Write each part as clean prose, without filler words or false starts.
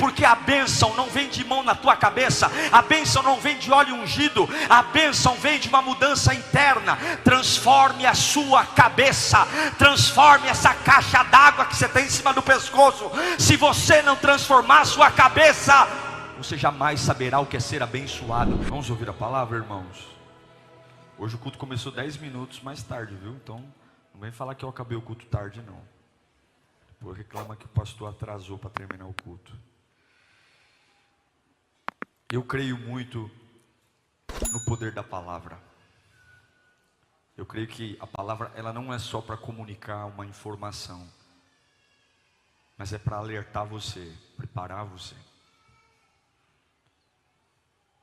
Porque a bênção não vem de mão na tua cabeça, a bênção não vem de óleo ungido, a bênção vem de uma mudança interna. Transforme a sua cabeça, transforme essa caixa d'água que você tem em cima do pescoço. Se você não transformar a sua cabeça, você jamais saberá o que é ser abençoado. Vamos ouvir a palavra, irmãos? Hoje o culto começou 10 minutos mais tarde, viu? Então não vem falar que eu acabei o culto tarde, não. Depois reclama que o pastor atrasou para terminar o culto. Eu creio muito no poder da palavra. Eu creio que a palavra, ela não é só para comunicar uma informação, mas é para alertar você, preparar você.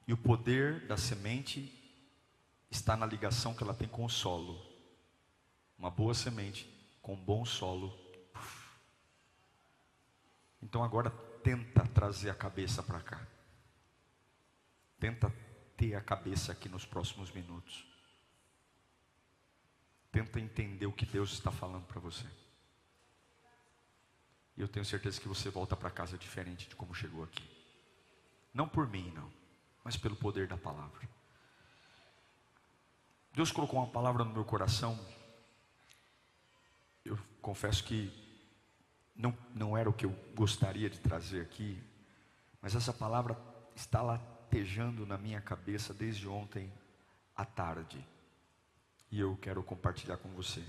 E o poder da semente está na ligação que ela tem com o solo. Uma boa semente com um bom solo. Então agora tenta trazer a cabeça para cá. Tenta ter a cabeça aqui nos próximos minutos. Tenta entender o que Deus está falando para você. E eu tenho certeza que você volta para casa diferente de como chegou aqui. Não por mim, não, mas pelo poder da palavra. Deus colocou uma palavra no meu coração. Eu confesso que não era o que eu gostaria de trazer aqui, mas essa palavra está latejando na minha cabeça desde ontem à tarde. E eu quero compartilhar com você.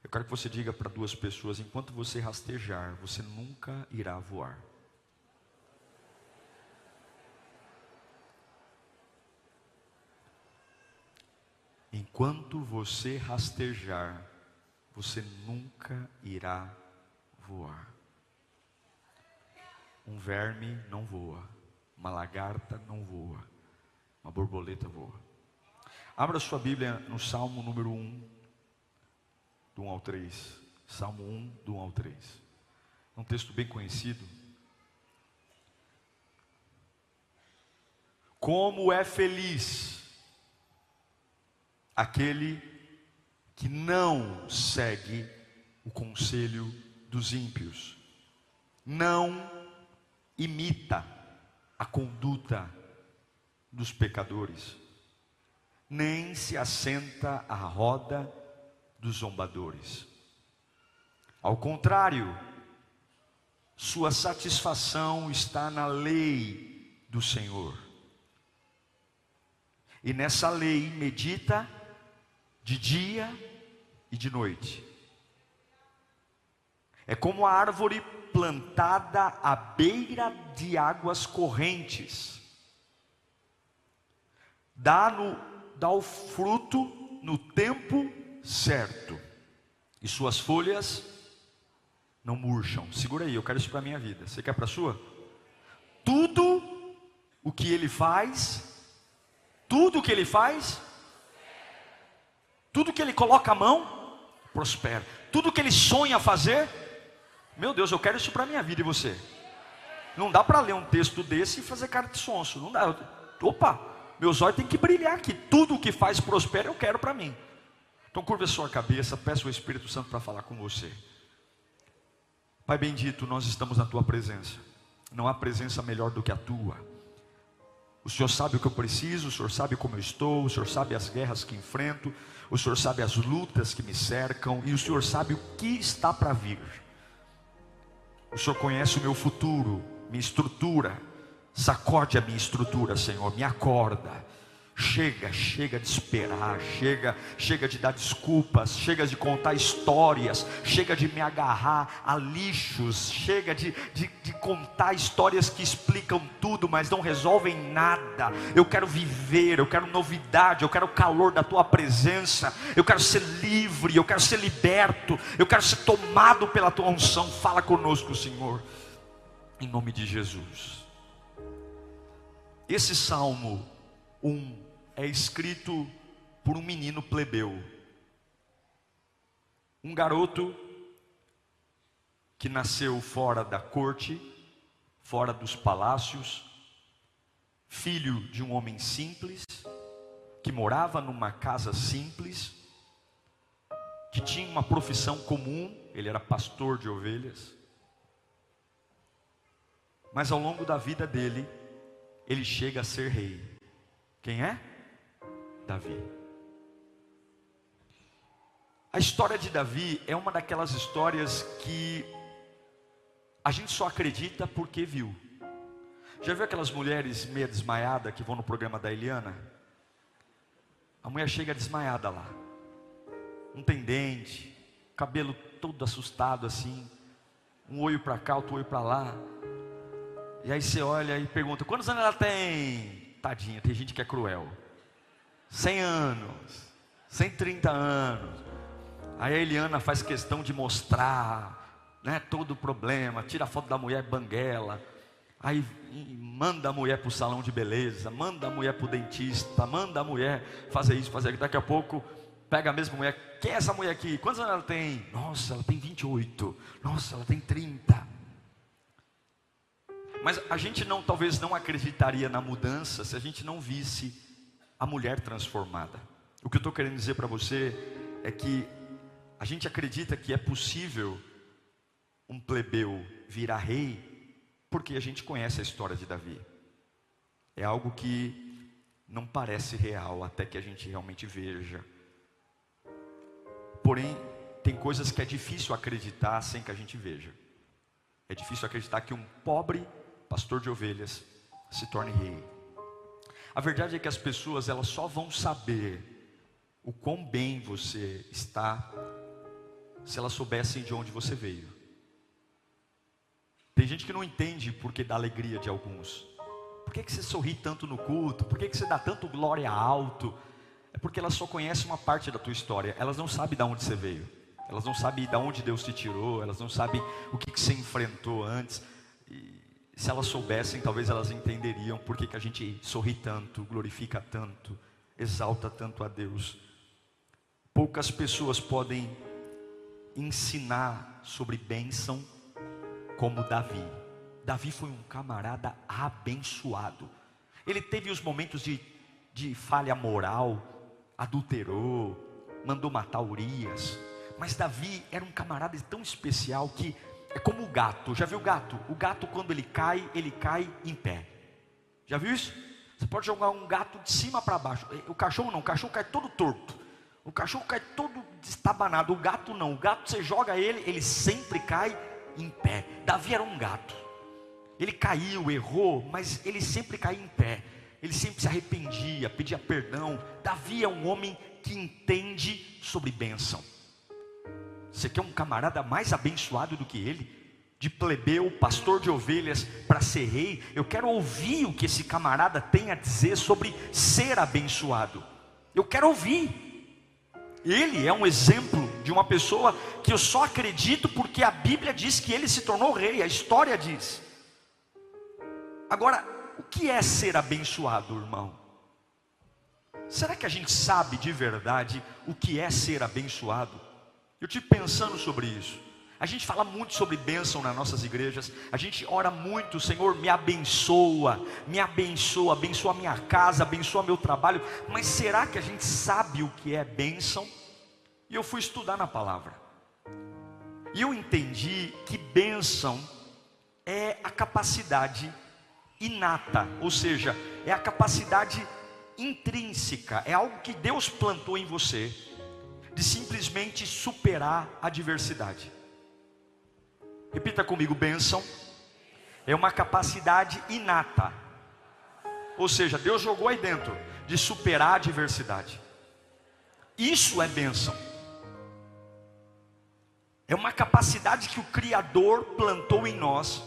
Eu quero que você diga para 2 pessoas: enquanto você rastejar, você nunca irá voar. Enquanto você rastejar, você nunca irá voar. Um verme não voa, uma lagarta não voa, uma borboleta voa. Abra sua Bíblia no Salmo número 1, do 1 ao 3. Salmo 1, do 1 ao 3. É um texto bem conhecido. Como é feliz aquele que não segue o conselho dos ímpios, não imita a conduta dos pecadores, nem se assenta à roda dos zombadores. Ao contrário, sua satisfação está na lei do Senhor, e nessa lei medita de dia e de noite. É como a árvore plantada à beira de águas correntes, dá o fruto no tempo certo, e suas folhas não murcham. Segura aí, eu quero isso para a minha vida. Você quer para a sua? Tudo o que ele faz, tudo que ele coloca a mão, prospera. Tudo que ele sonha fazer, meu Deus, eu quero isso para a minha vida. E você? Não dá para ler um texto desse e fazer cara de sonso. Não dá. Opa, meus olhos têm que brilhar aqui. Tudo o que faz prospera, eu quero para mim. Então curva a sua cabeça, peça o Espírito Santo para falar com você. Pai bendito, nós estamos na tua presença. Não há presença melhor do que a tua. O Senhor sabe o que eu preciso, o Senhor sabe como eu estou, o Senhor sabe as guerras que enfrento, o Senhor sabe as lutas que me cercam, e o Senhor sabe o que está para vir. O Senhor conhece o meu futuro, minha estrutura. Sacode a minha estrutura, Senhor, me acorda. Chega de esperar, chega de dar desculpas, chega de contar histórias, chega de me agarrar a lixos, chega de contar histórias que explicam tudo, mas não resolvem nada. Eu quero viver, eu quero novidade, eu quero o calor da tua presença, eu quero ser livre, eu quero ser liberto, eu quero ser tomado pela tua unção. Fala conosco, Senhor, em nome de Jesus. Esse Salmo 1 é escrito por um menino plebeu, um garoto que nasceu fora da corte, fora dos palácios, filho de um homem simples, que morava numa casa simples, que tinha uma profissão comum, ele era pastor de ovelhas. Mas ao longo da vida dele, ele chega a ser rei. Quem é? Davi. A história de Davi é uma daquelas histórias que a gente só acredita porque viu. Já viu aquelas mulheres meio desmaiadas que vão no programa da Eliana? A mulher chega desmaiada lá, não tem dente, cabelo todo assustado assim, um olho para cá, outro olho para lá. E aí você olha e pergunta: quantos anos ela tem? Tadinha, tem gente que é cruel. 100 anos, 130 anos. Aí a Eliana faz questão de mostrar, né, todo o problema, tira a foto da mulher banguela, aí manda a mulher para o salão de beleza, manda a mulher para o dentista, manda a mulher fazer isso, fazer aquilo. Daqui a pouco pega a mesma mulher: quem é essa mulher aqui? Quantos anos ela tem? Nossa, ela tem 28. Nossa, ela tem 30. Mas a gente talvez não acreditaria na mudança se a gente não visse a mulher transformada. O que eu estou querendo dizer para você é que a gente acredita que é possível um plebeu virar rei porque a gente conhece a história de Davi. É algo que não parece real até que a gente realmente veja. Porém, tem coisas que é difícil acreditar sem que a gente veja. É difícil acreditar que um pobre pastor de ovelhas se torne rei. A verdade é que as pessoas, elas só vão saber o quão bem você está se elas soubessem de onde você veio. Tem gente que não entende porque dá alegria de alguns. Por que você sorri tanto no culto? Por que você dá tanto glória alto? É porque elas só conhecem uma parte da tua história. Elas não sabem de onde você veio. Elas não sabem de onde Deus te tirou. Elas não sabem o que você enfrentou antes. E se elas soubessem, talvez elas entenderiam por que a gente sorri tanto, glorifica tanto, exalta tanto a Deus. Poucas pessoas podem ensinar sobre bênção como Davi. Davi foi um camarada abençoado. Ele teve os momentos de falha moral, adulterou, mandou matar Urias. Mas Davi era um camarada tão especial que é como o gato. Já viu o gato? O gato, quando ele cai em pé. Já viu isso? Você pode jogar um gato de cima para baixo. O cachorro não, o cachorro cai todo torto. O cachorro cai todo destabanado. O gato não, o gato você joga ele sempre cai em pé. Davi era um gato. Ele caiu, errou, mas ele sempre caía em pé. Ele sempre se arrependia, pedia perdão. Davi é um homem que entende sobre bênção. Você quer um camarada mais abençoado do que ele? De plebeu, pastor de ovelhas, para ser rei? Eu quero ouvir o que esse camarada tem a dizer sobre ser abençoado. Eu quero ouvir. Ele é um exemplo de uma pessoa que eu só acredito porque a Bíblia diz que ele se tornou rei. A história diz. Agora, o que é ser abençoado, irmão? Será que a gente sabe de verdade o que é ser abençoado? Eu estive pensando sobre isso. A gente fala muito sobre bênção nas nossas igrejas. A gente ora muito: Senhor, me abençoa, abençoa a minha casa, abençoa meu trabalho. Mas será que a gente sabe o que é bênção? E eu fui estudar na palavra. E eu entendi que bênção é a capacidade inata, ou seja, é a capacidade intrínseca, é algo que Deus plantou em você, de simplesmente superar a adversidade. Repita comigo: bênção é uma capacidade inata, ou seja, Deus jogou aí dentro, de superar a adversidade. Isso é bênção. É uma capacidade que o Criador plantou em nós,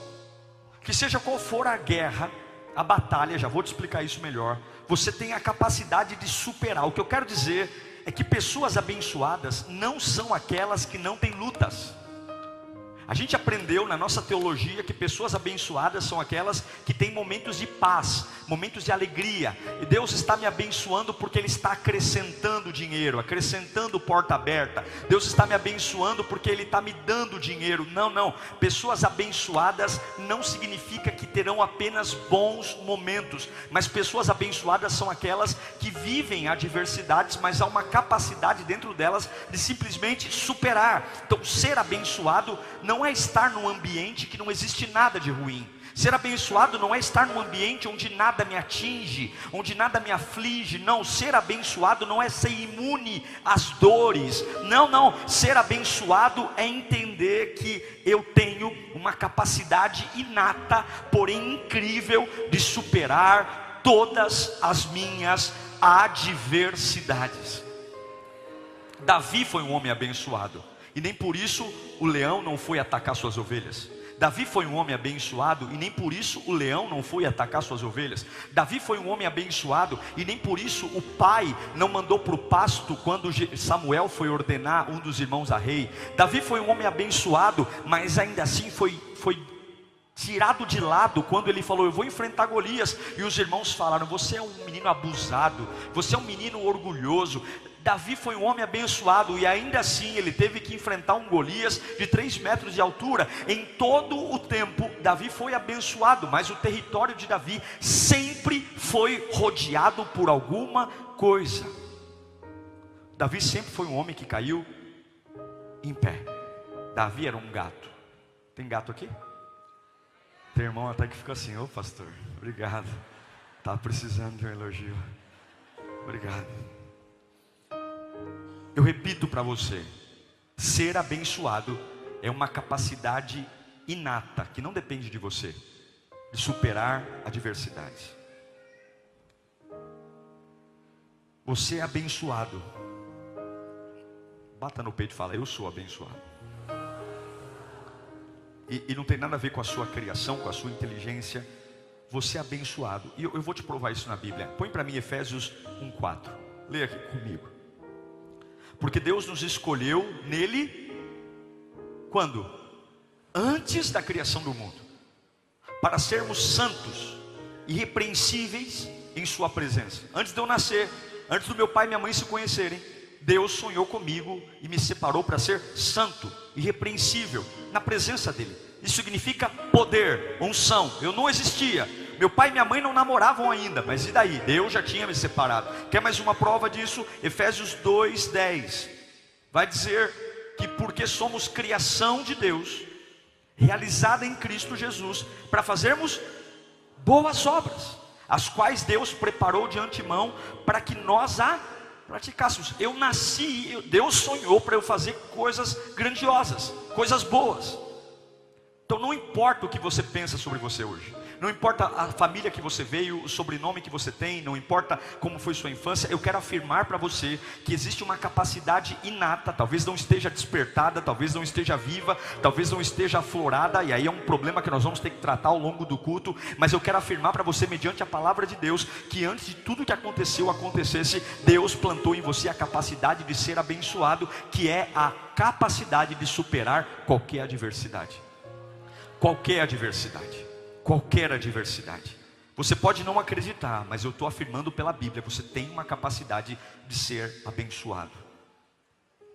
que seja qual for a guerra, a batalha, já vou te explicar isso melhor, você tem a capacidade de superar. O que eu quero dizer é que pessoas abençoadas não são aquelas que não têm lutas. A gente aprendeu na nossa teologia que pessoas abençoadas são aquelas que têm momentos de paz, momentos de alegria. E Deus está me abençoando porque Ele está acrescentando dinheiro, acrescentando porta aberta. Deus está me abençoando porque Ele está me dando dinheiro. Não. Pessoas abençoadas não significa que terão apenas bons momentos. Mas pessoas abençoadas são aquelas que vivem adversidades, mas há uma capacidade dentro delas de simplesmente superar. Então, ser abençoado não é estar num ambiente que não existe nada de ruim. Ser abençoado não é estar num ambiente onde nada me atinge, onde nada me aflige. Não, ser abençoado não é ser imune às dores. Não, não, ser abençoado é entender que eu tenho uma capacidade inata, porém incrível, de superar todas as minhas adversidades. Davi foi um homem abençoado, e nem por isso o leão não foi atacar suas ovelhas. Davi foi um homem abençoado, e nem por isso o leão não foi atacar suas ovelhas. Davi foi um homem abençoado, e nem por isso o pai não mandou para o pasto quando Samuel foi ordenar um dos irmãos a rei. Davi foi um homem abençoado, mas ainda assim foi tirado de lado quando ele falou: eu vou enfrentar Golias. E os irmãos falaram: você é um menino abusado, você é um menino orgulhoso. Davi foi um homem abençoado, e ainda assim ele teve que enfrentar um Golias de 3 metros de altura. Em todo o tempo Davi foi abençoado, mas o território de Davi sempre foi rodeado por alguma coisa. Davi sempre foi um homem que caiu em pé. Davi era um gato. Tem gato aqui? Tem irmão até que fica assim: ô pastor, obrigado, estava precisando de um elogio, obrigado. Eu repito para você: ser abençoado é uma capacidade inata, que não depende de você, de superar adversidades. Você é abençoado. Bata no peito e fala: eu sou abençoado. E não tem nada a ver com a sua criação, com a sua inteligência. Você é abençoado. E eu vou te provar isso na Bíblia. Põe para mim Efésios 1:4. Leia aqui comigo. Porque Deus nos escolheu nele, quando? Antes da criação do mundo, para sermos santos, irrepreensíveis em sua presença. Antes de eu nascer, antes do meu pai e minha mãe se conhecerem, Deus sonhou comigo e me separou para ser santo, irrepreensível, na presença dele. Isso significa poder, unção. Eu não existia, meu pai e minha mãe não namoravam ainda, mas e daí? Deus já tinha me separado. Quer mais uma prova disso? Efésios 2:10 vai dizer que porque somos criação de Deus, realizada em Cristo Jesus, para fazermos boas obras, as quais Deus preparou de antemão para que nós a praticássemos. Eu nasci, Deus sonhou para eu fazer coisas grandiosas, coisas boas. Então não importa o que você pensa sobre você hoje, não importa a família que você veio, o sobrenome que você tem, não importa como foi sua infância. Eu quero afirmar para você que existe uma capacidade inata, talvez não esteja despertada, talvez não esteja viva, talvez não esteja aflorada, e aí é um problema que nós vamos ter que tratar ao longo do culto. Mas eu quero afirmar para você, mediante a palavra de Deus, que antes de tudo que acontecesse, Deus plantou em você a capacidade de ser abençoado, que é a capacidade de superar qualquer adversidade. Qualquer adversidade. Qualquer adversidade. Você pode não acreditar, mas eu estou afirmando pela Bíblia: você tem uma capacidade de ser abençoado.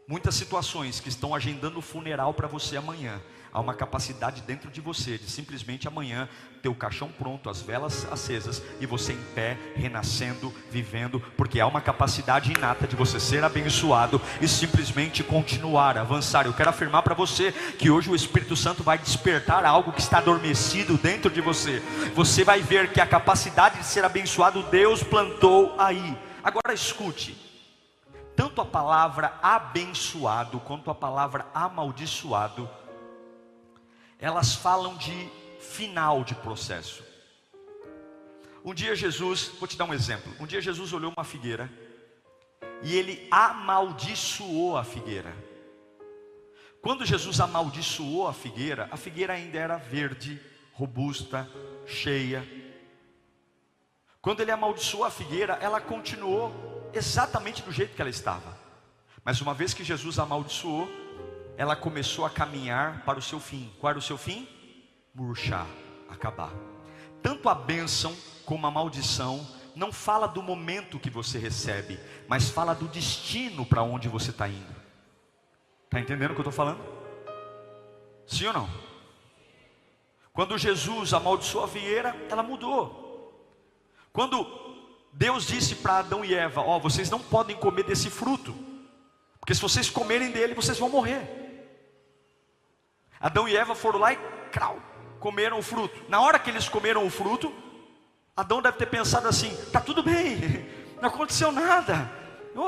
Muitas situações que estão agendando o funeral para você amanhã, há uma capacidade dentro de você de simplesmente amanhã ter o caixão pronto, as velas acesas, e você em pé, renascendo, vivendo, porque há uma capacidade inata de você ser abençoado e simplesmente continuar, avançar. Eu quero afirmar para você que hoje o Espírito Santo vai despertar algo que está adormecido dentro de você. Você vai ver que a capacidade de ser abençoado Deus plantou aí. Agora escute, tanto a palavra abençoado quanto a palavra amaldiçoado, elas falam de final de processo. Um dia Jesus, vou te dar um exemplo. Um dia Jesus olhou uma figueira e ele amaldiçoou a figueira. Quando Jesus amaldiçoou a figueira ainda era verde, robusta, cheia. Quando ele amaldiçoou a figueira, ela continuou exatamente do jeito que ela estava. Mas uma vez que Jesus amaldiçoou, ela começou a caminhar para o seu fim. Qual era o seu fim? Murchar, acabar. Tanto a bênção como a maldição não fala do momento que você recebe, mas fala do destino para onde você está indo. Está entendendo o que eu estou falando? Sim ou não? Quando Jesus amaldiçoou a figueira, ela mudou. Quando Deus disse para Adão e Eva: ó, vocês não podem comer desse fruto, porque se vocês comerem dele, vocês vão morrer. Adão e Eva foram lá e comeram o fruto. Na hora que eles comeram o fruto, Adão deve ter pensado assim: está tudo bem, não aconteceu nada,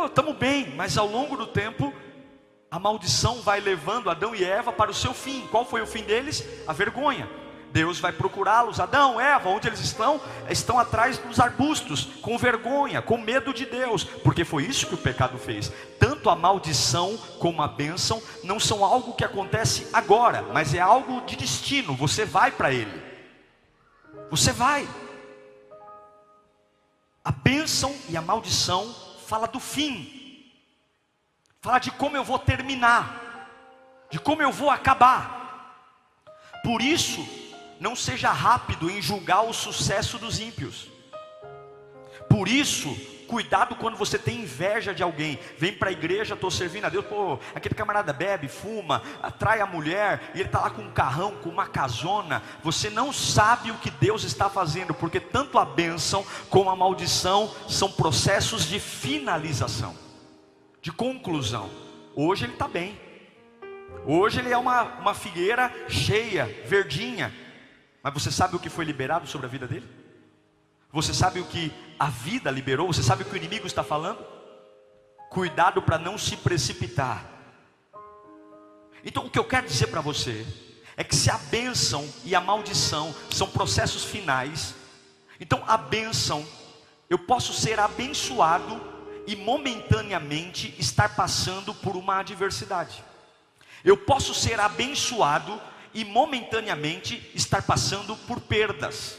estamos bem. Mas ao longo do tempo, a maldição vai levando Adão e Eva para o seu fim. Qual foi o fim deles? A vergonha. Deus vai procurá-los. Adão, Eva, onde eles estão? Estão atrás dos arbustos, com vergonha, com medo de Deus, porque foi isso que o pecado fez. Tanto a maldição como a bênção não são algo que acontece agora, mas é algo de destino. Você vai para ele, você vai. A bênção e a maldição fala do fim, fala de como eu vou terminar, de como eu vou acabar. Por isso, não seja rápido em julgar o sucesso dos ímpios. Por isso, cuidado quando você tem inveja de alguém. Vem para a igreja, estou servindo a Deus, pô, aquele camarada bebe, fuma, atrai a mulher, e ele está lá com um carrão, com uma casona. Você não sabe o que Deus está fazendo, porque tanto a bênção como a maldição são processos de finalização, de conclusão. Hoje ele está bem, hoje ele é uma figueira cheia, verdinha. Mas você sabe o que foi liberado sobre a vida dele? Você sabe o que a vida liberou? Você sabe o que o inimigo está falando? Cuidado para não se precipitar. Então o que eu quero dizer para você é que se a bênção e a maldição são processos finais, então a bênção, eu posso ser abençoado e momentaneamente estar passando por uma adversidade. Eu posso ser abençoado e momentaneamente estar passando por perdas.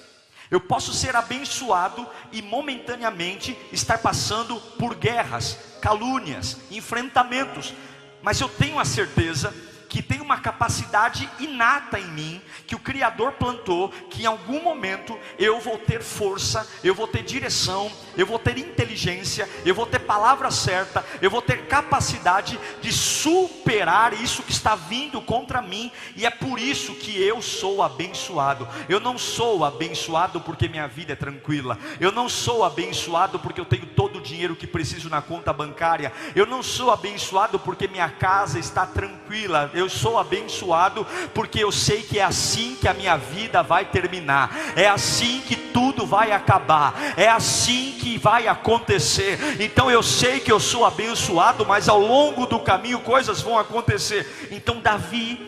Eu posso ser abençoado e momentaneamente estar passando por guerras, calúnias, enfrentamentos. Mas eu tenho a certeza que tem uma capacidade inata em mim, que o Criador plantou, que em algum momento eu vou ter força, eu vou ter direção, eu vou ter inteligência, eu vou ter palavra certa, eu vou ter capacidade de superar isso que está vindo contra mim. E é por isso que eu sou abençoado. Eu não sou abençoado porque minha vida é tranquila, eu não sou abençoado porque eu tenho todo o dinheiro que preciso na conta bancária, eu não sou abençoado porque minha casa está tranquila. Eu sou abençoado porque eu sei que é assim que a minha vida vai terminar, é assim que tudo vai acabar, é assim que vai acontecer. Então eu sei que eu sou abençoado, mas ao longo do caminho coisas vão acontecer. Então Davi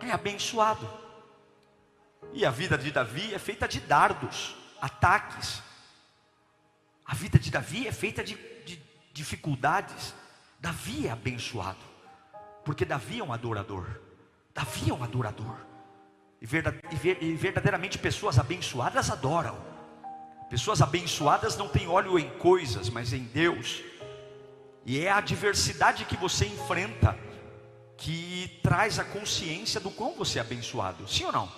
é abençoado, e a vida de Davi é feita de dardos, ataques. A vida de Davi é feita de dificuldades. Davi é abençoado porque Davi é um adorador. Davi é um adorador. E verdadeiramente pessoas abençoadas adoram. Pessoas abençoadas não têm óleo em coisas, mas em Deus. E é a adversidade que você enfrenta que traz a consciência do quão você é abençoado. Sim ou não?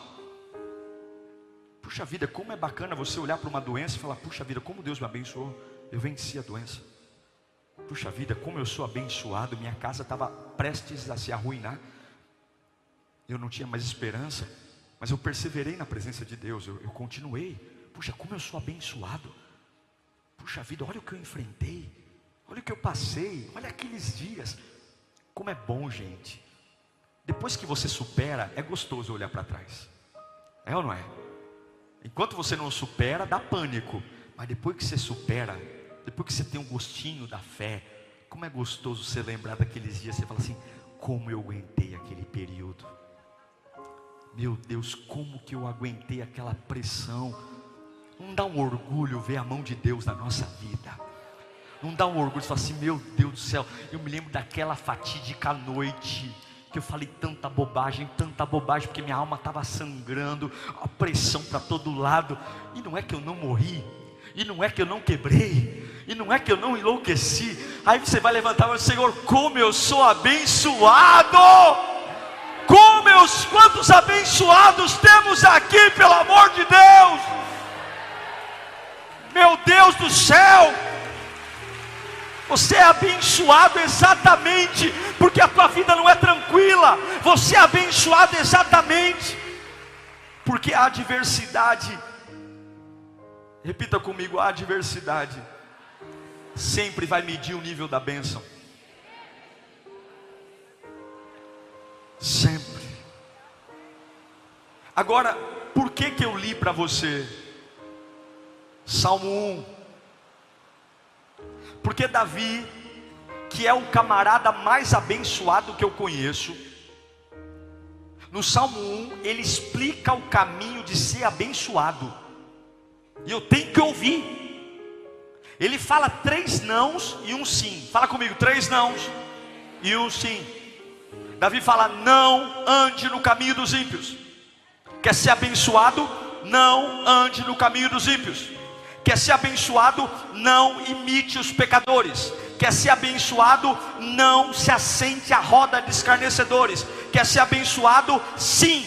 Puxa vida, como é bacana você olhar para uma doença e falar: puxa vida, como Deus me abençoou, eu venci a doença. Puxa vida, como eu sou abençoado, minha casa estava prestes a se arruinar, eu não tinha mais esperança, mas eu perseverei na presença de Deus, eu continuei. Puxa, como eu sou abençoado. Puxa vida, olha o que eu enfrentei, olha o que eu passei, olha aqueles dias. Como é bom, gente. Depois que você supera, é gostoso olhar para trás. É ou não é? Enquanto você não supera, dá pânico. Mas depois que você supera, depois que você tem um gostinho da fé, como é gostoso você lembrar daqueles dias. Você fala assim: como eu aguentei aquele período. Meu Deus, como que eu aguentei aquela pressão. Não dá um orgulho ver a mão de Deus na nossa vida? Não dá um orgulho, você fala assim: meu Deus do céu, eu me lembro daquela fatídica noite que eu falei tanta bobagem, porque minha alma estava sangrando, a pressão para todo lado. E não é que eu não morri, e não é que eu não quebrei, e não é que eu não enlouqueci. Aí você vai levantar e vai dizer: Senhor, como eu sou abençoado. Quantos abençoados temos aqui, pelo amor de Deus. Meu Deus do céu, você é abençoado exatamente porque a tua vida não é tranquila. Você é abençoado exatamente porque a adversidade, repita comigo, a adversidade sempre vai medir o nível da bênção. Sempre. Agora, por que eu li para você Salmo 1? Porque Davi, que é o camarada mais abençoado que eu conheço, no Salmo 1, ele explica o caminho de ser abençoado, e eu tenho que ouvir. Ele fala 3 nãos e 1 sim. Fala comigo, 3 nãos e 1 sim. Davi fala: não ande no caminho dos ímpios. Quer ser abençoado? Não ande no caminho dos ímpios. Quer ser abençoado? Não imite os pecadores. Quer ser abençoado? Não se assente à roda de escarnecedores. Quer ser abençoado? Sim.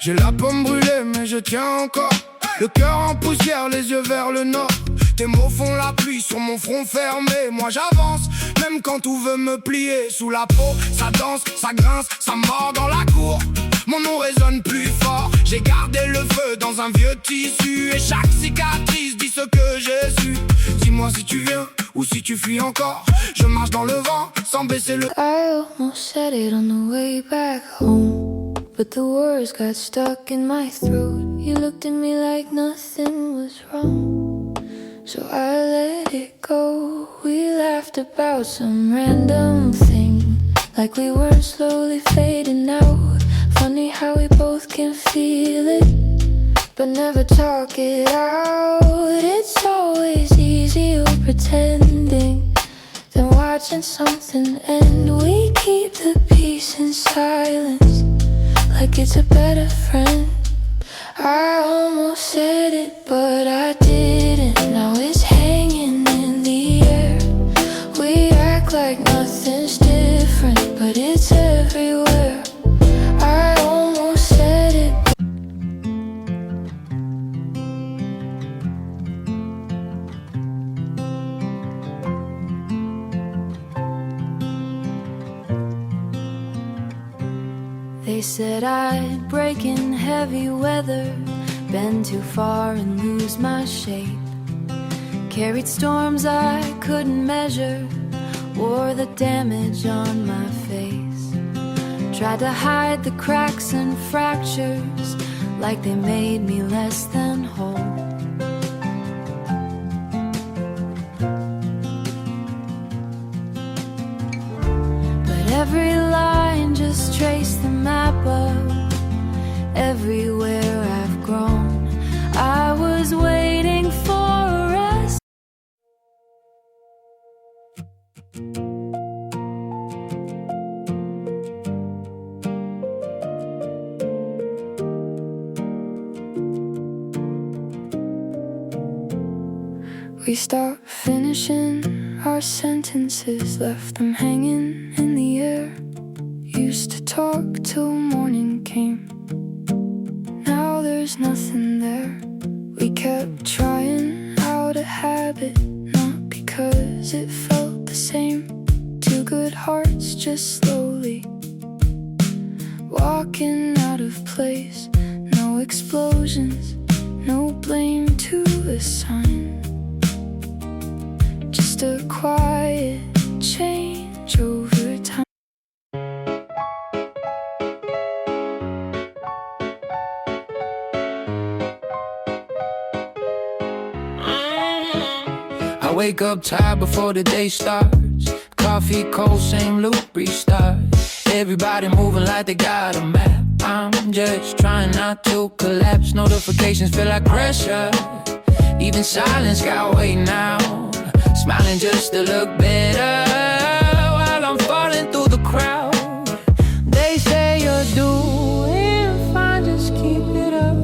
J'ai la pomme brûlée mais je tiens encore. Le cœur en poussière, les yeux vers le nord. Tes mots font la pluie sur mon front fermé. Moi j'avance, même quand tout veut me plier. Sous la peau, ça danse, ça grince, ça mord dans la cour. Mon nom résonne plus fort. J'ai gardé le feu dans un vieux tissu. Et chaque cicatrice dit ce que j'ai su. Dis-moi si tu viens ou si tu fuis encore. Je marche dans le vent sans baisser le... I almost said it on the way back home, but the words got stuck in my throat. You looked at me like nothing was wrong, so I let it go. We laughed about some random thing, like we were slowly fading out. Funny how we both can feel it, but never talk it out. It's always easier pretending than watching something end. We keep the peace in silence, like it's a better friend. I almost said it, but I didn't. Now it's hanging in the air. We act like nothing's different, but it's everywhere. I almost said it. They said I'd break in heavy weather, bend too far and lose my shape. Carried storms I couldn't measure, wore the damage on my face. Tried to hide the cracks and fractures, like they made me less than whole. But every line just traced the map of everywhere I've grown. I was waiting for us. We stopped finishing our sentences, left them hanging in the air. Used to talk till morning came, now there's nothing there. We kept trying out a habit, not because it felt the same. Two good hearts just slowly walking out of place. No explosions, no blame to assign, just a quiet change over time. I wake up tired before the day starts. Coffee cold, same loop, restart. Everybody moving like they got a map. I'm just trying not to collapse. Notifications feel like pressure. Even silence got weight now. Smiling just to look better while I'm falling through the crowd. They say you're doing fine, just keep it up.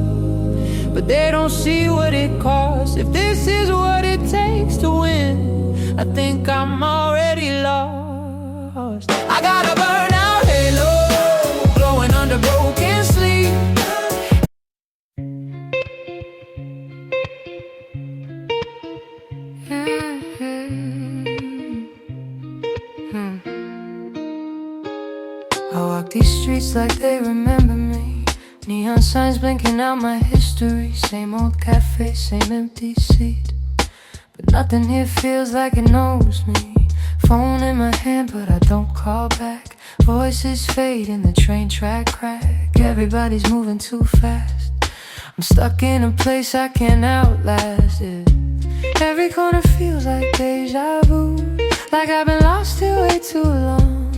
But they don't see what it costs. If this is what it takes to win, I think I'm already lost. I got a burnout halo, glowing under broken sleep. Yeah. I walk these streets like they remember me. Neon signs blinking out my history. Same old cafe, same empty seat, but nothing here feels like it knows me. Phone in my hand, but I don't call back. Voices fade in the train track crack. Everybody's moving too fast. I'm stuck in a place I can't outlast it. Every corner feels like deja vu, like I've been lost here way too long.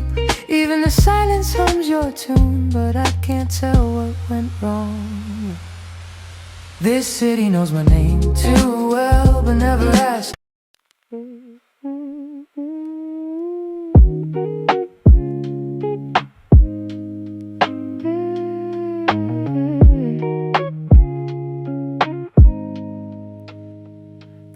Even the silence hums your tune, but I can't tell what went wrong. This city knows my name too well, but never asks.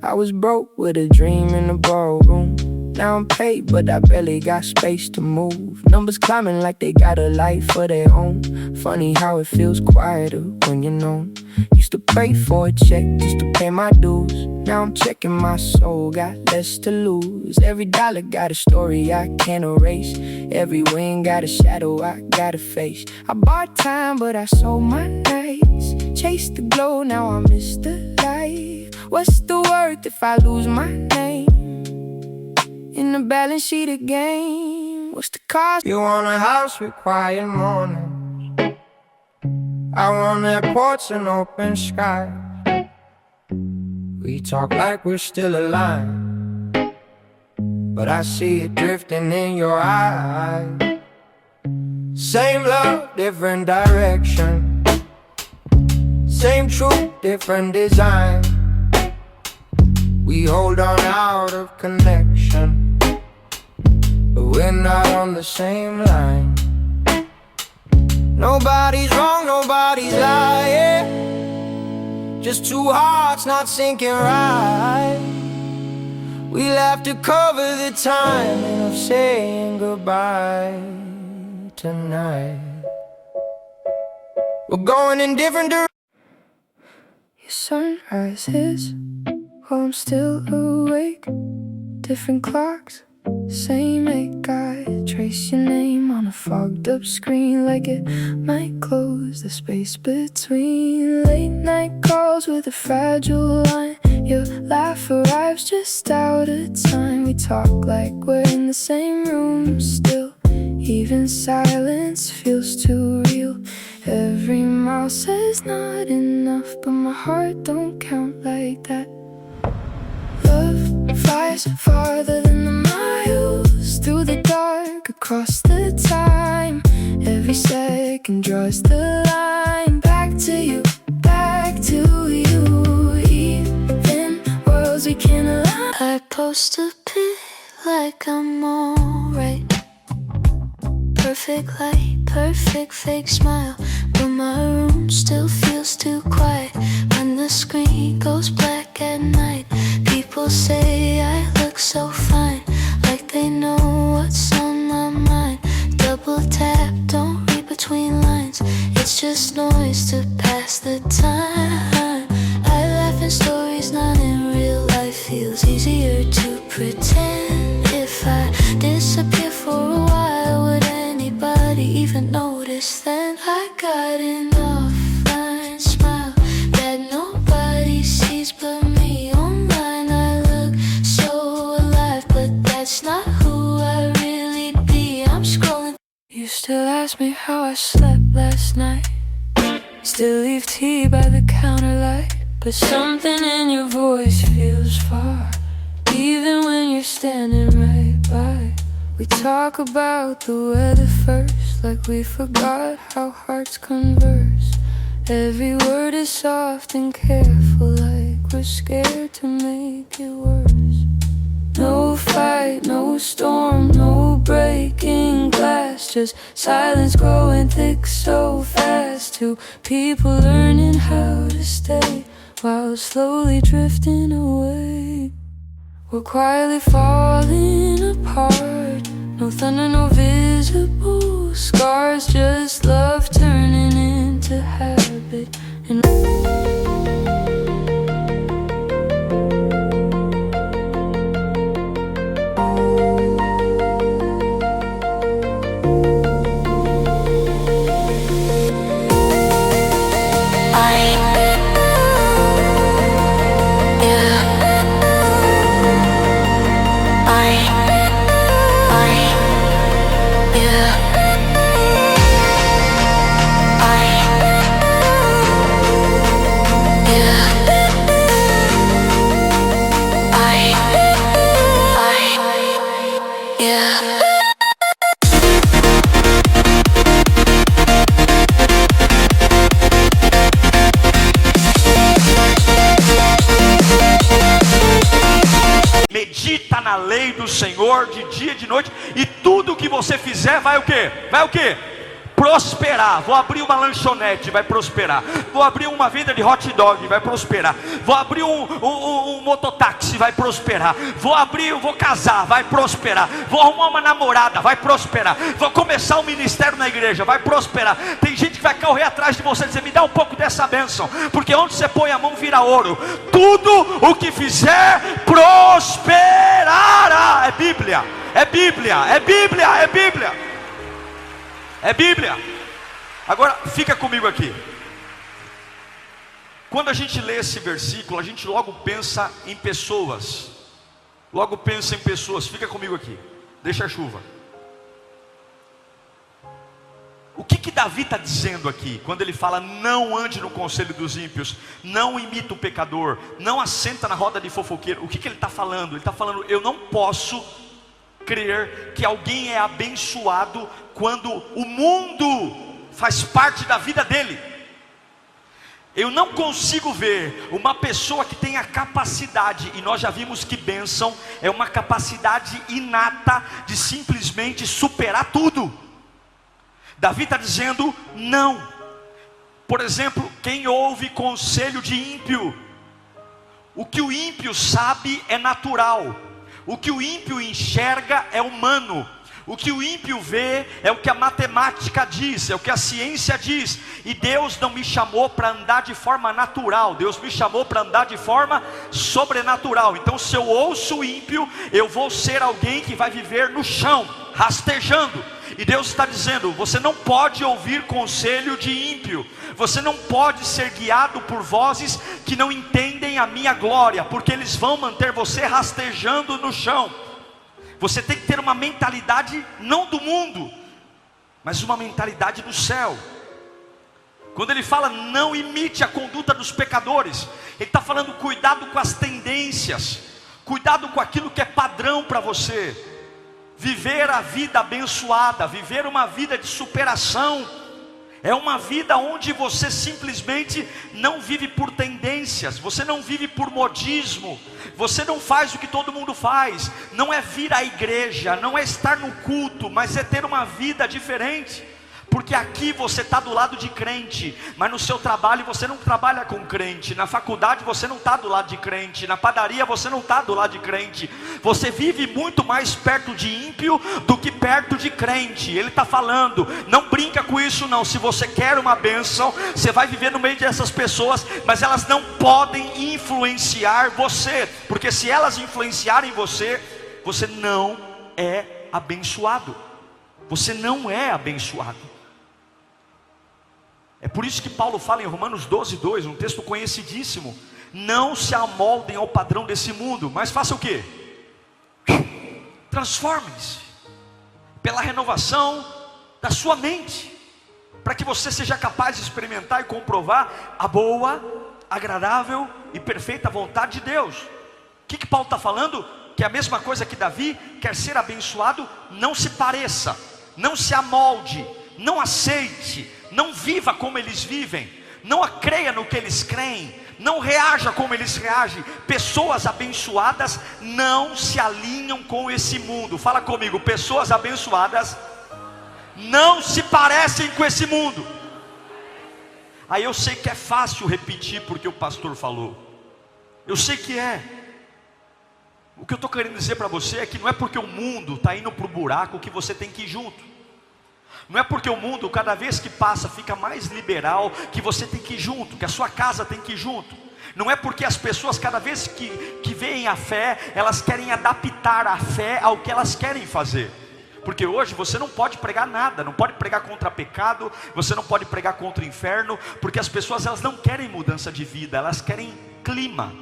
I was broke with a dream in the ballroom. Now I'm paid, but I barely got space to move. Numbers climbing like they got a life of their own. Funny how it feels quieter when you're known. Used to pray for a check just to pay my dues. Now I'm checking my soul, got less to lose. Every dollar got a story I can't erase. Every win got a shadow I gotta face. I bought time, but I sold my nights. Chased the glow, now I miss the light. What's the worth if I lose my name in the balance sheet again? What's the cost? You want a house with quiet mornings. I want airports and open sky. We talk like we're still alive, but I see it drifting in your eyes. Same love, different direction. Same truth, different design. We hold on out of connection, but we're not on the same line. Nobody's wrong, nobody's lying. Just two hearts not syncing right. We'll have to cover the timing of saying goodbye tonight. We're going in different directions. Your sunrise hits while I'm still awake. Different clocks, same eight guide. Trace your name on a fogged up screen, like it might close the space between. Late night calls with a fragile line. Your laugh arrives just out of time. We talk like we're in the same room still. Even silence feels too real. Every mile says not enough, but my heart don't count like that. Love flies farther than the miles, through the dark, across the time. Every second draws the line. Back to you, back to you. Even worlds we can align. I post a pic like I'm alright. Perfect light, perfect fake smile, but my room still feels too quiet. When the screen goes black at night, people say I look so fine, like they know what's on my mind. Double tap, don't read between lines. It's just noise to pass the time. I laugh in stories, not in real life. Feels easier to pretend. If I disappear for a while, would anybody even notice then? I got an offline smile that nobody sees but me. Online I look so alive, but that's not who I really be. I'm scrolling. You still ask me how I slept last night. Still leave tea by the counter light, but something in your voice feels far, even when you're standing right by. We talk about the weather first, like we forgot how hearts converse. Every word is soft and careful, like we're scared to make it worse. No fight, no storm, no breaking glass, just silence growing thick so fast. Two people learning how to stay while slowly drifting away. We're quietly falling apart. No thunder, no visible scars, just love turning into habit. And Yeah. Medita na lei do Senhor de dia e de noite, e tudo que você fizer vai o quê? Vai o quê? Prosperar. Vou abrir uma lanchonete, vai prosperar. Vou abrir uma venda de hot dog, vai prosperar. Vou abrir um mototáxi, vai prosperar. Vou casar, vai prosperar. Vou arrumar uma namorada, vai prosperar. Vou começar um ministério na igreja, vai prosperar. Tem gente que vai correr atrás de você e dizer: me dá um pouco dessa bênção, porque onde você põe a mão vira ouro. Tudo o que fizer prosperará. É Bíblia, é Bíblia, é Bíblia, é Bíblia. É Bíblia. Agora fica comigo aqui. Quando a gente lê esse versículo, a gente logo pensa em pessoas. Logo pensa em pessoas. Fica comigo aqui. Deixa a chuva. O que Davi está dizendo aqui? Quando ele fala: não ande no conselho dos ímpios, não imita o pecador, não assenta na roda de fofoqueiro. O que ele está falando? Ele está falando: eu não posso crer que alguém é abençoado quando o mundo faz parte da vida dele. Eu não consigo ver uma pessoa que tem a capacidade, e nós já vimos que bênção é uma capacidade inata de simplesmente superar tudo. Davi está dizendo não. Por exemplo, quem ouve conselho de ímpio, o que o ímpio sabe é natural. O que o ímpio enxerga é humano. O que o ímpio vê é o que a matemática diz, é o que a ciência diz. E Deus não me chamou para andar de forma natural, Deus me chamou para andar de forma sobrenatural. Então, se eu ouço o ímpio, eu vou ser alguém que vai viver no chão, rastejando. E Deus está dizendo: você não pode ouvir conselho de ímpio. Você não pode ser guiado por vozes que não entendem a minha glória, porque eles vão manter você rastejando no chão. Você tem que ter uma mentalidade não do mundo, mas uma mentalidade do céu. Quando ele fala não imite a conduta dos pecadores, ele está falando cuidado com as tendências, cuidado com aquilo que é padrão para você. Viver a vida abençoada, viver uma vida de superação, é uma vida onde você simplesmente não vive por tendências, você não vive por modismo, você não faz o que todo mundo faz. Não é vir à igreja, não é estar no culto, mas é ter uma vida diferente. Porque aqui você está do lado de crente, mas no seu trabalho você não trabalha com crente, na faculdade você não está do lado de crente, na padaria você não está do lado de crente. Você vive muito mais perto de ímpio do que perto de crente. Ele está falando: não brinca com isso não. Se você quer uma bênção, você vai viver no meio dessas pessoas, mas elas não podem influenciar você, porque se elas influenciarem você, você não é abençoado. Você não é abençoado. É por isso que Paulo fala em Romanos 12:2, um texto conhecidíssimo: não se amoldem ao padrão desse mundo, mas façam o quê? Transformem-se pela renovação da sua mente, para que você seja capaz de experimentar e comprovar a boa, agradável e perfeita vontade de Deus. O que Paulo está falando? Que é a mesma coisa que Davi: quer ser abençoado, não se pareça, não se amolde, não aceite, não viva como eles vivem, não creia no que eles creem, não reaja como eles reagem. Pessoas abençoadas não se alinham com esse mundo. Fala comigo: pessoas abençoadas não se parecem com esse mundo. Aí eu sei que é fácil repetir porque o pastor falou, eu sei que é. O que eu estou querendo dizer para você é que não é porque o mundo está indo para o buraco que você tem que ir junto. Não é porque o mundo cada vez que passa fica mais liberal que você tem que ir junto, que a sua casa tem que ir junto. Não é porque as pessoas cada vez que veem a fé, elas querem adaptar a fé ao que elas querem fazer. Porque hoje você não pode pregar nada, não pode pregar contra pecado, você não pode pregar contra o inferno, porque as pessoas elas não querem mudança de vida, elas querem clima,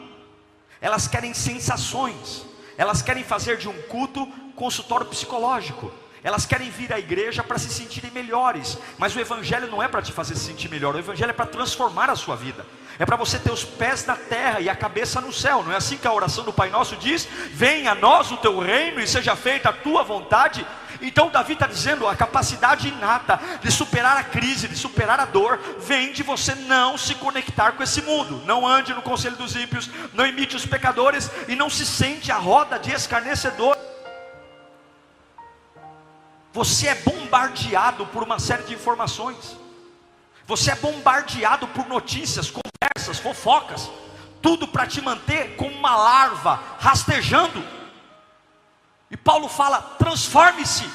elas querem sensações, elas querem fazer de um culto consultório psicológico. Elas querem vir à igreja para se sentirem melhores, mas o evangelho não é para te fazer se sentir melhor. O evangelho é para transformar a sua vida. É para você ter os pés na terra e a cabeça no céu. Não é assim que a oração do Pai Nosso diz: venha a nós o teu reino e seja feita a tua vontade. Então Davi está dizendo, a capacidade inata de superar a crise, de superar a dor, vem de você não se conectar com esse mundo. Não ande no conselho dos ímpios, não imite os pecadores e não se sente a roda de escarnecedor. Você é bombardeado por uma série de informações. Você é bombardeado por notícias, conversas, fofocas. Tudo para te manter como uma larva, rastejando. E Paulo fala, transforme-se.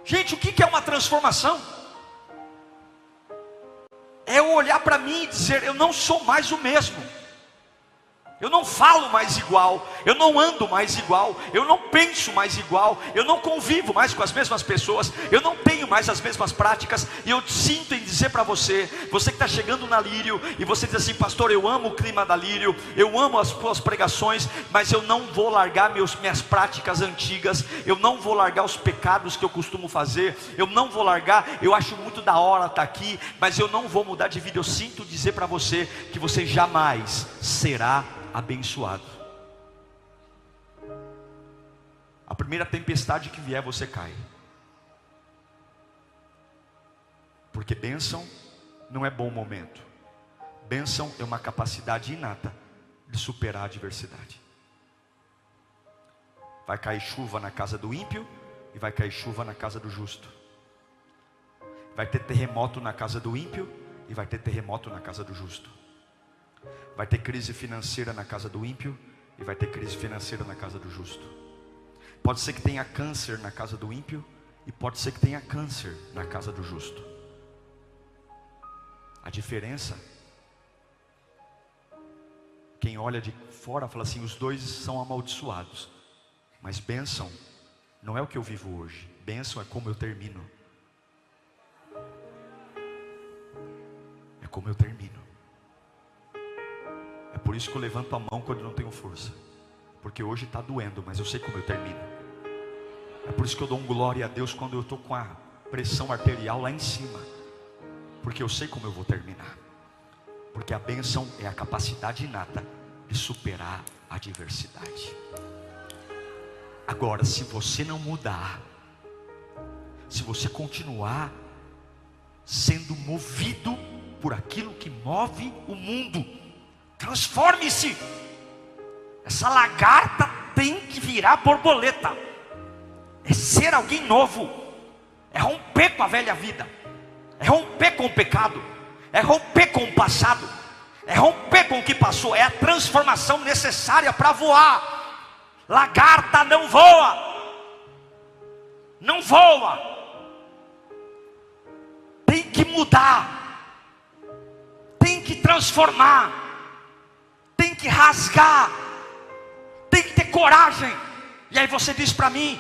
Gente, o que é uma transformação? É eu olhar para mim e dizer, eu não sou mais o mesmo. Eu não falo mais igual, eu não ando mais igual, eu não penso mais igual, eu não convivo mais com as mesmas pessoas, eu não tenho mais as mesmas práticas. E eu sinto em dizer para você, você que está chegando na Lírio, e você diz assim, pastor, eu amo o clima da Lírio, eu amo as suas pregações, mas eu não vou largar minhas práticas antigas, eu não vou largar os pecados que eu costumo fazer, eu não vou largar, eu acho muito da hora estar aqui, mas eu não vou mudar de vida. Eu sinto dizer para você, que você jamais será abençoado. A primeira tempestade que vier, você cai. Porque bênção não é bom momento. Bênção é uma capacidade inata de superar a adversidade. Vai cair chuva na casa do ímpio e vai cair chuva na casa do justo. Vai ter terremoto na casa do ímpio e vai ter terremoto na casa do justo. Vai ter crise financeira na casa do ímpio e vai ter crise financeira na casa do justo. Pode ser que tenha câncer na casa do ímpio e pode ser que tenha câncer na casa do justo. A diferença, quem olha de fora fala assim, os dois são amaldiçoados. Mas bênção não é o que eu vivo hoje. Bênção é como eu termino. É como eu termino. É por isso que eu levanto a mão quando não tenho força. Porque hoje está doendo, mas eu sei como eu termino. É por isso que eu dou glória a Deus quando eu estou com a pressão arterial lá em cima. Porque eu sei como eu vou terminar. Porque a bênção é a capacidade inata de superar a adversidade. Agora, se você não mudar, se você continuar sendo movido por aquilo que move o mundo, transforme-se. Essa lagarta tem que virar borboleta. É ser alguém novo. É romper com a velha vida. É romper com o pecado. É romper com o passado. É romper com o que passou. É a transformação necessária para voar. Lagarta não voa. Não voa. Tem que mudar. Tem que transformar. Tem que rasgar, tem que ter coragem. E aí você diz para mim,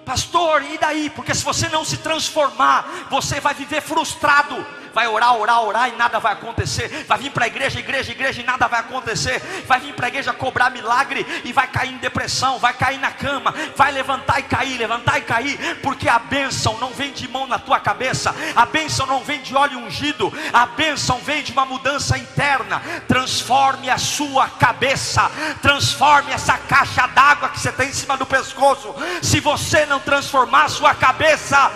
pastor, e daí? Porque se você não se transformar, você vai viver frustrado. Vai orar e nada vai acontecer. Vai vir para a igreja e nada vai acontecer. Vai vir para a igreja cobrar milagre e vai cair em depressão, vai cair na cama, vai levantar e cair. Porque a bênção não vem de mão na tua cabeça. A bênção não vem de óleo ungido. A bênção vem de uma mudança interna. Transforme a sua cabeça. Transforme essa caixa d'água que você tem em cima do pescoço. Se você não transformar a sua cabeça,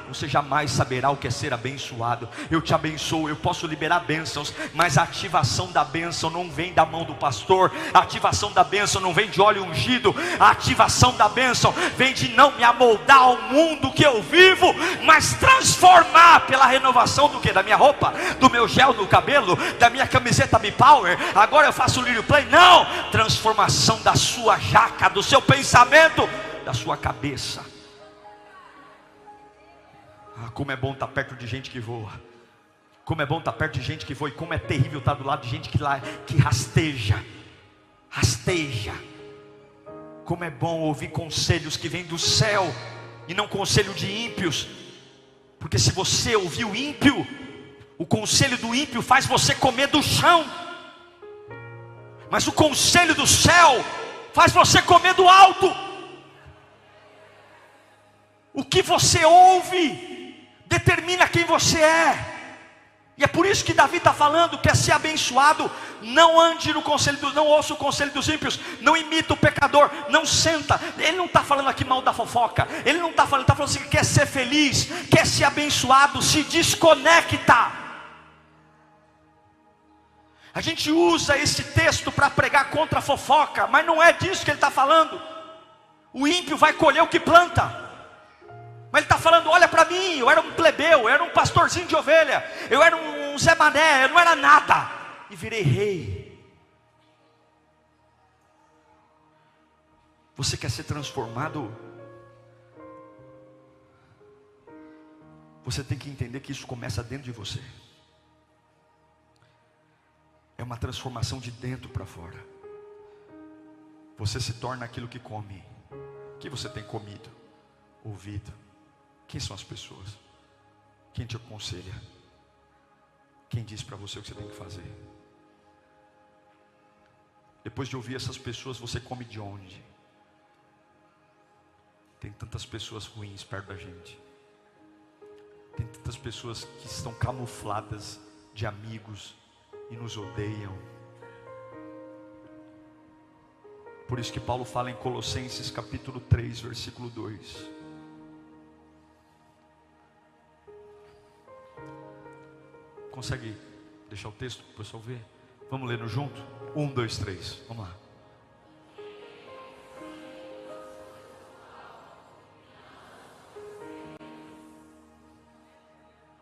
você jamais saberá o que é ser abençoado. Eu te abençoo, eu posso liberar bênçãos, mas a ativação da bênção não vem da mão do pastor. A ativação da bênção não vem de óleo ungido. A ativação da bênção vem de não me amoldar ao mundo que eu vivo, mas transformar pela renovação do que? Da minha roupa, do meu gel no cabelo, da minha camiseta B-Power. Agora eu faço o Lírio Play. Não, transformação da sua jaca, do seu pensamento, da sua cabeça. Ah, como é bom estar perto de gente que voa. Como é bom estar perto de gente que voa. E como é terrível estar do lado de gente que rasteja. Como é bom ouvir conselhos que vêm do céu e não conselho de ímpios. Porque se você ouvir o ímpio, o conselho do ímpio faz você comer do chão. Mas o conselho do céu faz você comer do alto. O que você ouve determina quem você é. E é por isso que Davi está falando que é ser abençoado. Não ande no conselho, não ouça o conselho dos ímpios, não imita o pecador, não senta. Ele não está falando aqui mal da fofoca. Ele não está falando, assim que quer ser feliz, quer ser abençoado, se desconecta. A gente usa esse texto para pregar contra a fofoca, mas não é disso que ele está falando. O ímpio vai colher o que planta. Mas ele está falando, olha para mim, eu era um plebeu, eu era um pastorzinho de ovelha, eu era um Zé Mané, eu não era nada, e virei rei. Você quer ser transformado? Você tem que entender que isso começa dentro de você. É uma transformação de dentro para fora. Você se torna aquilo que come. O que você tem comido? Ouvido. Quem são as pessoas? Quem te aconselha? Quem diz para você o que você tem que fazer? Depois de ouvir essas pessoas, você come de onde? Tem tantas pessoas ruins perto da gente. Tem tantas pessoas que estão camufladas de amigos e nos odeiam. Por isso que Paulo fala em Colossenses capítulo 3, versículo 2. Consegue deixar o texto para o pessoal ver? Vamos lendo junto? 1, 2, 3, vamos lá.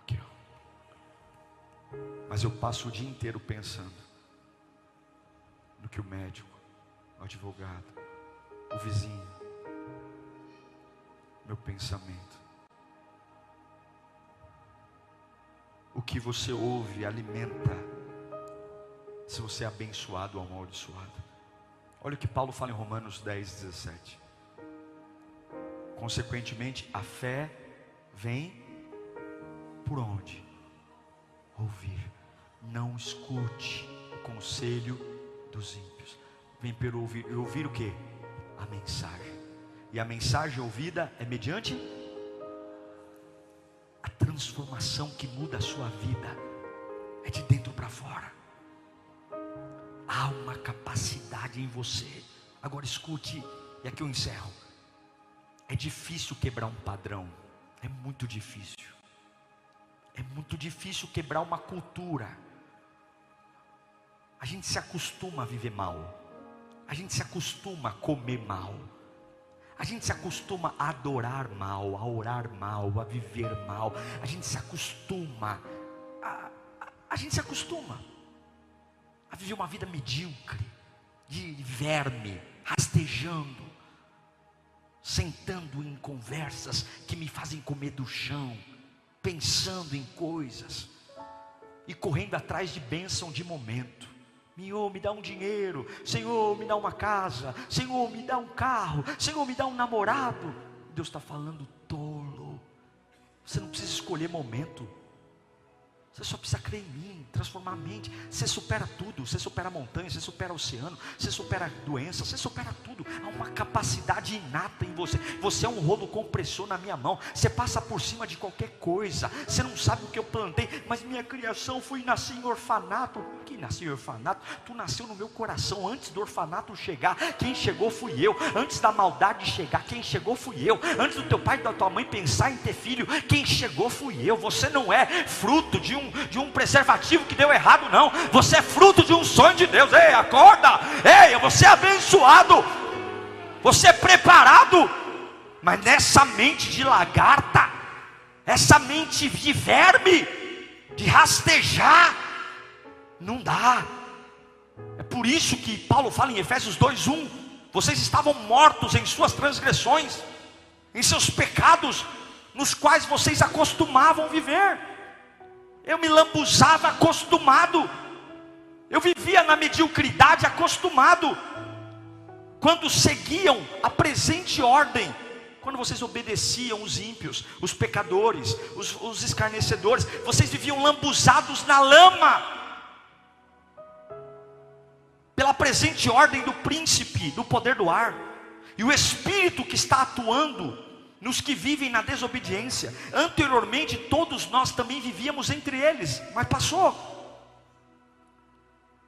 Aqui, ó. Mas eu passo o dia inteiro pensando no que o médico, o advogado, o vizinho, meu pensamento. O que você ouve alimenta se você é abençoado ou amaldiçoado. Olha o que Paulo fala em Romanos 10, 17. Consequentemente, a fé vem por onde? Ouvir. Não escute o conselho dos ímpios. Vem pelo ouvir. E ouvir o que? A mensagem. E a mensagem ouvida é mediante a transformação que muda a sua vida. É de dentro para fora. Há uma capacidade em você. Agora escute, e aqui eu encerro. É difícil quebrar um padrão. É muito difícil. É muito difícil quebrar uma cultura. A gente se acostuma a viver mal. A gente se acostuma a comer mal. A gente se acostuma a adorar mal, a orar mal, a viver mal. A gente se acostuma a gente se acostuma a viver uma vida medíocre, de verme, rastejando, sentando em conversas que me fazem comer do chão, pensando em coisas e correndo atrás de bênção de momento. Senhor, me dá um dinheiro. Senhor, me dá uma casa. Senhor, me dá um carro. Senhor, me dá um namorado. Deus está falando, tolo. Você não precisa escolher momento. Você só precisa crer em mim, transformar a mente. Você supera tudo, você supera a montanha, você supera o oceano, você supera a doença, você supera tudo. Há uma capacidade inata em você. Você é um rolo compressor na minha mão. Você passa por cima de qualquer coisa. Você não sabe o que eu plantei, mas minha criação foi nascer em orfanato. Que nasceu em orfanato? Tu nasceu no meu coração antes do orfanato chegar. Quem chegou fui eu. Antes da maldade chegar, quem chegou fui eu. Antes do teu pai e da tua mãe pensar em ter filho, quem chegou fui eu. Você não é fruto de um preservativo que deu errado, não. Você é fruto de um sonho de Deus. Ei, acorda. Ei, você é abençoado. Você é preparado. Mas nessa mente de lagarta, essa mente de verme, de rastejar, não dá. É por isso que Paulo fala em Efésios 2:1: vocês estavam mortos em suas transgressões, em seus pecados, nos quais vocês acostumavam viver. Eu me lambuzava acostumado. Eu vivia na mediocridade acostumado. Quando seguiam a presente ordem, quando vocês obedeciam os ímpios, os pecadores, os escarnecedores, vocês viviam lambuzados na lama, pela presente ordem do príncipe do poder do ar. E o espírito que está atuando nos que vivem na desobediência. Anteriormente todos nós também vivíamos entre eles, mas passou,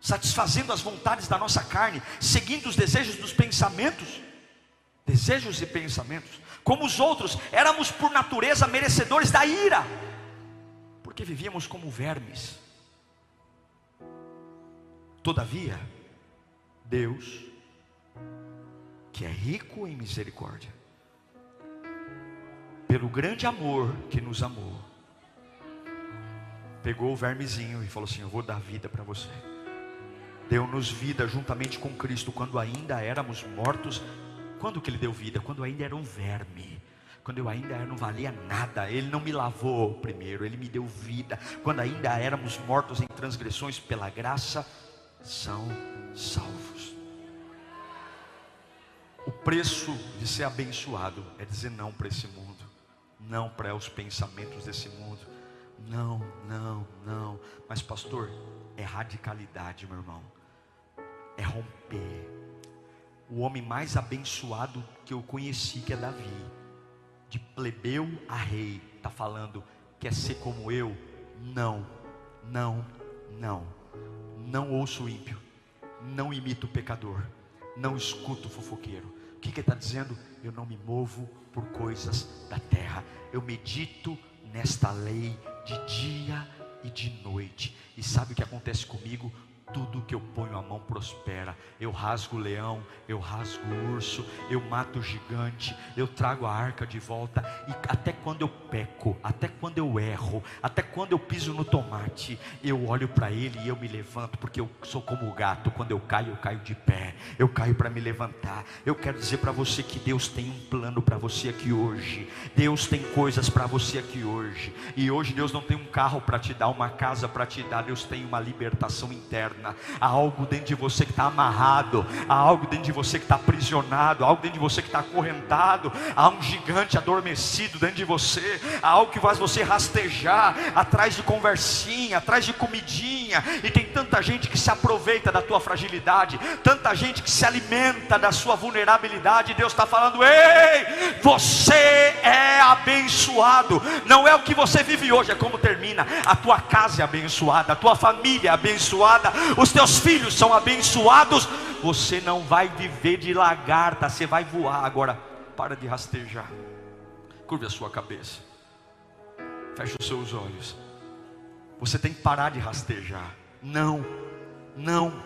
satisfazendo as vontades da nossa carne, seguindo os desejos dos pensamentos, desejos e pensamentos. Como os outros, éramos por natureza merecedores da ira, porque vivíamos como vermes. Todavia, Deus, que é rico em misericórdia, pelo grande amor que nos amou, pegou o vermezinho e falou assim: eu vou dar vida para você. Deu-nos vida juntamente com Cristo quando ainda éramos mortos. Quando que Ele deu vida? Quando eu ainda era um verme, quando eu ainda não valia nada. Ele não me lavou primeiro, Ele me deu vida. Quando ainda éramos mortos em transgressões, pela graça são salvos. O preço de ser abençoado é dizer não para esse mundo, não para os pensamentos desse mundo. Não, não, não. Mas pastor, é radicalidade, meu irmão. É romper. O homem mais abençoado que eu conheci, que é Davi, de plebeu a rei, está falando: quer ser como eu? Não, não, não. Não ouço o ímpio, não imito o pecador, não escuto o fofoqueiro. O que ele está dizendo? Eu não me movo por coisas da terra. Eu medito nesta lei de dia e de noite. E sabe o que acontece comigo? Tudo que eu ponho a mão prospera. Eu rasgo o leão, eu rasgo o urso, eu mato o gigante, eu trago a arca de volta. E até quando eu peco, até quando eu erro, até quando eu piso no tomate, eu olho para Ele e eu me levanto, porque eu sou como o gato. Quando eu caio de pé, eu caio para me levantar. Eu quero dizer para você que Deus tem um plano para você aqui hoje. Deus tem coisas para você aqui hoje. E hoje Deus não tem um carro para te dar, uma casa para te dar. Deus tem uma libertação interna. Há algo dentro de você que está amarrado, há algo dentro de você que está aprisionado, há algo dentro de você que está acorrentado, há um gigante adormecido dentro de você, há algo que faz você rastejar atrás de conversinha, atrás de comidinha. E tem tanta gente que se aproveita da tua fragilidade, tanta gente que se alimenta da sua vulnerabilidade. Deus está falando: ei, você é abençoado. Não é o que você vive hoje, é como termina. A tua casa é abençoada, a tua família é abençoada, os teus filhos são abençoados. Você não vai viver de lagarta, você vai voar. Agora, para de rastejar. Curve a sua cabeça, feche os seus olhos. Você tem que parar de rastejar. Não, não.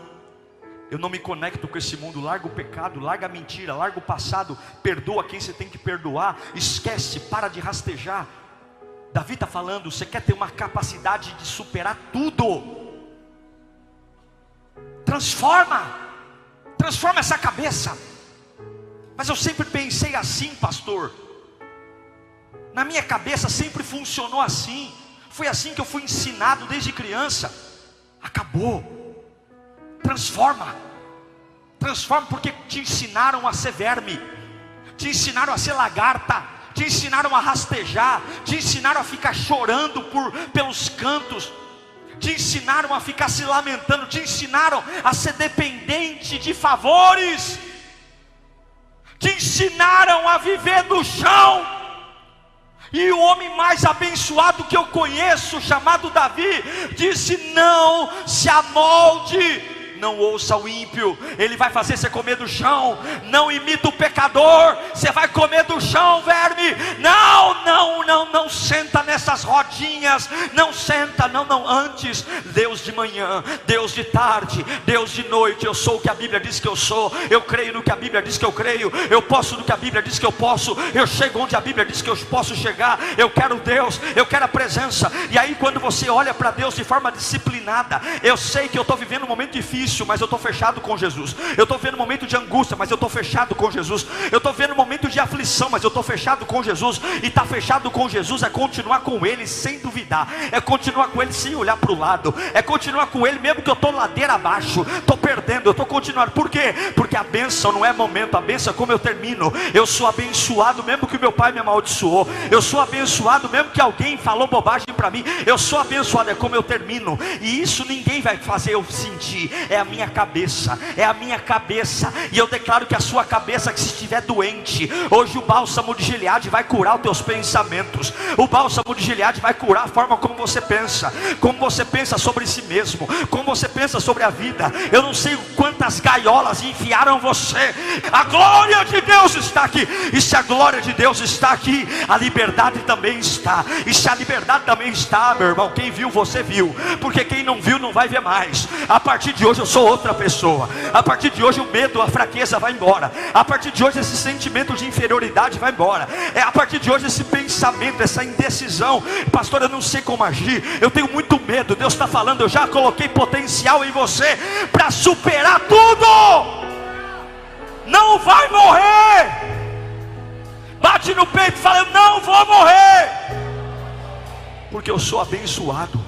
Eu não me conecto com esse mundo. Larga o pecado, larga a mentira, larga o passado. Perdoa quem você tem que perdoar. Esquece, para de rastejar. Davi está falando: você quer ter uma capacidade de superar tudo? Transforma essa cabeça. Mas eu sempre pensei assim, pastor. Na minha cabeça sempre funcionou assim. Foi assim que eu fui ensinado desde criança. Acabou. Transforma, porque te ensinaram a ser verme, te ensinaram a ser lagarta, te ensinaram a rastejar, te ensinaram a ficar chorando pelos cantos, te ensinaram a ficar se lamentando, te ensinaram a ser dependente de favores, te ensinaram a viver do chão. E o homem mais abençoado que eu conheço, chamado Davi, disse: não se amolde, não ouça o ímpio, ele vai fazer você comer do chão. Não imita o pecador, você vai comer do chão, verme. Não senta nessas rodinhas, não senta, não. Antes, Deus de manhã, Deus de tarde, Deus de noite. Eu sou o que a Bíblia diz que eu sou, eu creio no que a Bíblia diz que eu creio, eu posso no que a Bíblia diz que eu posso, eu chego onde a Bíblia diz que eu posso chegar. Eu quero Deus, eu quero a presença. E aí quando você olha para Deus de forma disciplinada, eu sei que eu estou vivendo um momento difícil, mas eu estou fechado com Jesus. Eu estou vendo um momento de angústia, mas eu estou fechado com Jesus. Eu estou vendo um momento de aflição, mas eu estou fechado com Jesus. E estar fechado com Jesus é continuar com com Ele sem duvidar, é continuar com Ele sem olhar para o lado, é continuar com Ele mesmo que eu estou ladeira abaixo, estou perdendo, eu estou continuando. Por quê? Porque a bênção não é momento, a bênção é como eu termino. Eu sou abençoado mesmo que o meu pai me amaldiçoou, eu sou abençoado mesmo que alguém falou bobagem para mim, eu sou abençoado, é como eu termino. E isso ninguém vai fazer eu sentir, é a minha cabeça, é a minha cabeça. E eu declaro que a sua cabeça, que se estiver doente, hoje o bálsamo de Gileade vai curar os teus pensamentos, o bálsamo de Gileade vai curar a forma como você pensa sobre si mesmo, como você pensa sobre a vida. Eu não sei quantas gaiolas enfiaram você, a glória de Deus está aqui, e se a glória de Deus está aqui, a liberdade também está, e se a liberdade também está, meu irmão, quem viu você viu, porque quem não viu não vai ver mais. A partir de hoje eu sou outra pessoa, a partir de hoje o medo, a fraqueza vai embora, a partir de hoje esse sentimento de inferioridade vai embora, a partir de hoje esse pensamento, essa indecisão, pastor, eu não sei como agir, eu tenho muito medo. Deus está falando, eu já coloquei potencial em você para superar tudo. Não vai morrer. Bate no peito e fala, eu não vou morrer, porque eu sou abençoado.